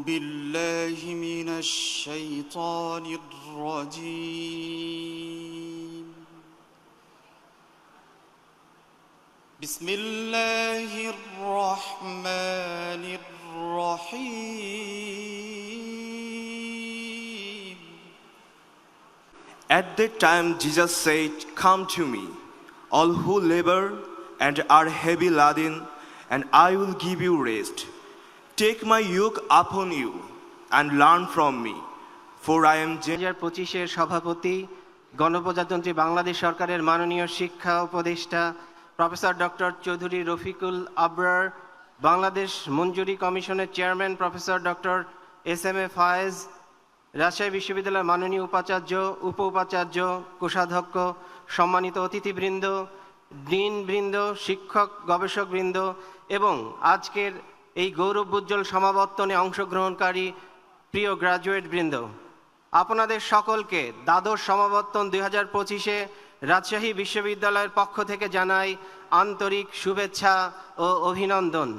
بالله من الشيطان الرجيم بسم الله الرحمن الرحيم. At that time Jesus said, "Come to me, all who labor and are heavy laden, and I will give you rest. Take my yoke upon you and learn from me, for I am gentle." 2025-এর সভাপতি গণপ্রজাতন্ত্রী বাংলাদেশ সরকারের মাননীয় শিক্ষা উপদেষ্টা professor doctor Chowdhury Rafiqul Abrar, Bangladesh মঞ্জুরি কমিশনের chairman professor doctor এস.এম.এ ফায়েজ, রাজশাহী বিশ্ববিদ্যালয়ের মাননীয় উপাচার্য, উপ উপাচার্য, কোষাধ্যক্ষ, সম্মানিত অতিথিবৃন্দ, ডিনবৃন্দ, শিক্ষক গবেষকবৃন্দ এবং আজকের এই গৌরবোজ্জ্বল সমাবর্তনে অংশগ্রহণকারী প্রিয় গ্র্যাজুয়েটবৃন্দ, আপনাদের সকলকে দ্বাদশ সমাবর্তন 2025-এ রাজশাহী বিশ্ববিদ্যালয়ের পক্ষ থেকে জানাই আন্তরিক শুভেচ্ছা ও অভিনন্দন।